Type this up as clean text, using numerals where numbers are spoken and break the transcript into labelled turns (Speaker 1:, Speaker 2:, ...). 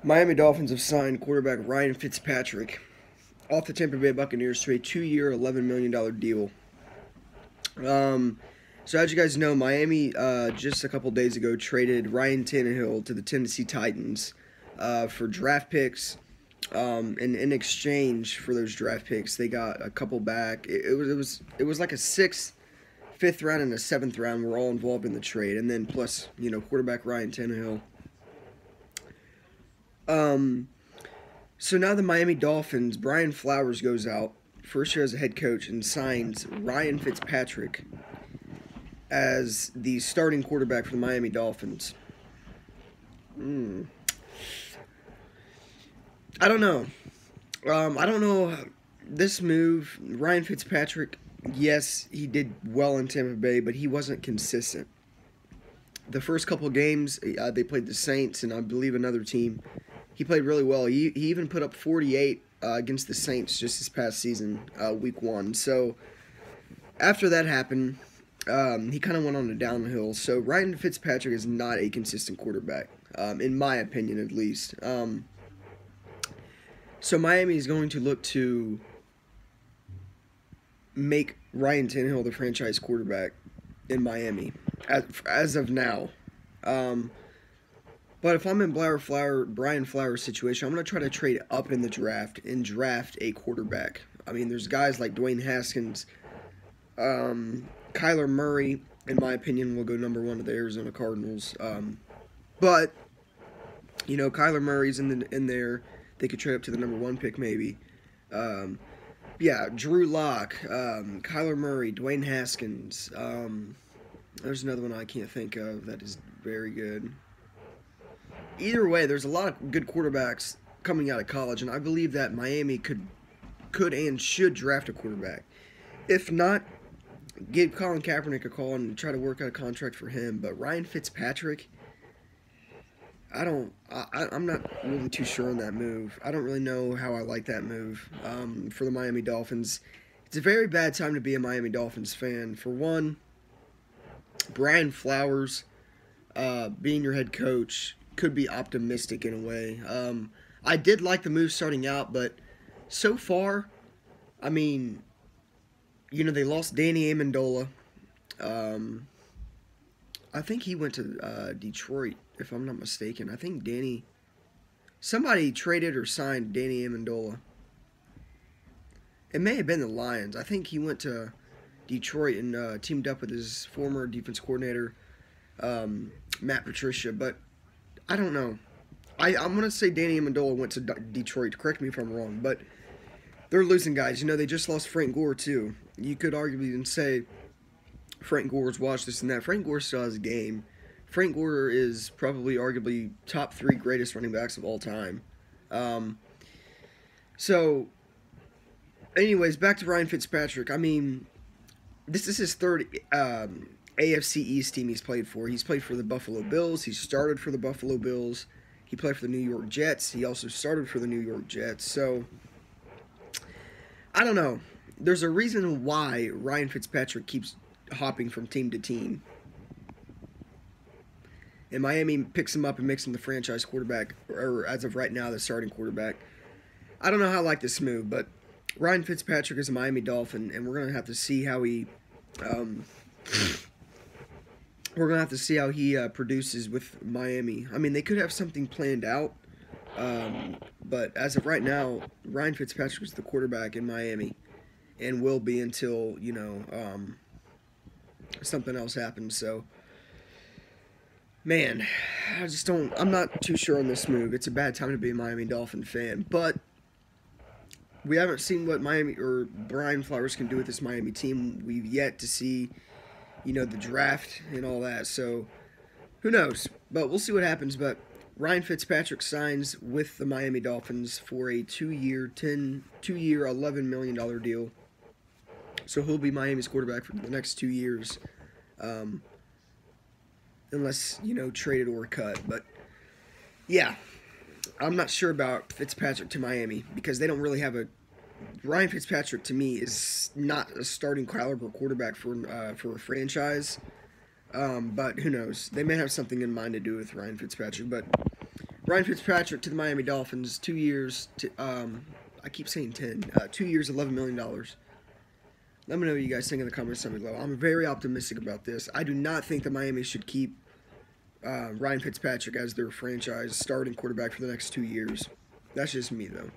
Speaker 1: Miami Dolphins have signed quarterback Ryan Fitzpatrick off the Tampa Bay Buccaneers to a 2-year, $11 million deal. So as you guys know, Miami just a couple days ago traded Ryan Tannehill to the Tennessee Titans for draft picks. And in exchange for those draft picks, they got a couple back. It was like a sixth, fifth round, and a seventh round were all involved in the trade, and then plus quarterback Ryan Tannehill. So now the Miami Dolphins, Brian Flowers goes out, first year as a head coach, and signs Ryan Fitzpatrick as the starting quarterback for the Miami Dolphins. I don't know. I don't know this move. Ryan Fitzpatrick, yes, he did well in Tampa Bay, but he wasn't consistent. The first couple games, they played the Saints and I believe another team. He played really well. He even put up 48 against the Saints just this past season, week 1. So after that happened, he kind of went on a downhill. So Ryan Fitzpatrick is not a consistent quarterback, in my opinion at least. So Miami is going to look to make Ryan Tannehill the franchise quarterback in Miami as of now. But if I'm in Brian Flowers' situation, I'm going to try to trade up in the draft and draft a quarterback. I mean, there's guys like Dwayne Haskins, Kyler Murray, in my opinion, will go number 1 to the Arizona Cardinals. But Kyler Murray's in there. They could trade up to the number 1 pick maybe. Yeah, Drew Lock, Kyler Murray, Dwayne Haskins. There's another one I can't think of that is very good. Either way, there's a lot of good quarterbacks coming out of college, and I believe that Miami could and should draft a quarterback. If not, give Colin Kaepernick a call and try to work out a contract for him. But Ryan Fitzpatrick, I'm not really too sure on that move. I don't really know how I like that move for the Miami Dolphins. It's a very bad time to be a Miami Dolphins fan. For one, Brian Flowers being your head coach could be optimistic in a way. I did like the move starting out, but so far, I mean, they lost Danny Amendola. I think he went to Detroit, if I'm not mistaken. I think somebody traded or signed Danny Amendola. It may have been the Lions. I think he went to Detroit and teamed up with his former defense coordinator, Matt Patricia, but I don't know. I'm going to say Danny Amendola went to Detroit. Correct me if I'm wrong, but they're losing guys. They just lost Frank Gore, too. You could arguably even say Frank Gore's watched this and that. Frank Gore still has a game. Frank Gore is probably arguably top 3 greatest running backs of all time. So, anyways, back to Ryan Fitzpatrick. I mean, this is his third AFC East team he's played for. He's played for the Buffalo Bills. He started for the Buffalo Bills. He played for the New York Jets. He also started for the New York Jets. So, I don't know. There's a reason why Ryan Fitzpatrick keeps hopping from team to team. And Miami picks him up and makes him the franchise quarterback, or as of right now, the starting quarterback. I don't know how I like this move, but Ryan Fitzpatrick is a Miami Dolphin, and we're going to have to see how he produces with Miami. I mean, they could have something planned out, but as of right now, Ryan Fitzpatrick is the quarterback in Miami, and will be until something else happens. So, man, I'm not too sure on this move. It's a bad time to be a Miami Dolphin fan, but we haven't seen what Miami or Brian Flowers can do with this Miami team. We've yet to see the draft and all that. So, who knows? But we'll see what happens. But Ryan Fitzpatrick signs with the Miami Dolphins for a 2-year, $11 million deal. So he'll be Miami's quarterback for the next 2 years, unless traded or cut. But yeah, I'm not sure about Fitzpatrick to Miami because they don't really have a. Ryan Fitzpatrick to me is not a starting caliber quarterback for a franchise. But who knows? They may have something in mind to do with Ryan Fitzpatrick. But Ryan Fitzpatrick to the Miami Dolphins, 2 years. I keep saying 10. 2 years, $11 million. Let me know what you guys think in the comments down below. I'm very optimistic about this. I do not think that Miami should keep Ryan Fitzpatrick as their franchise starting quarterback for the next 2 years. That's just me, though.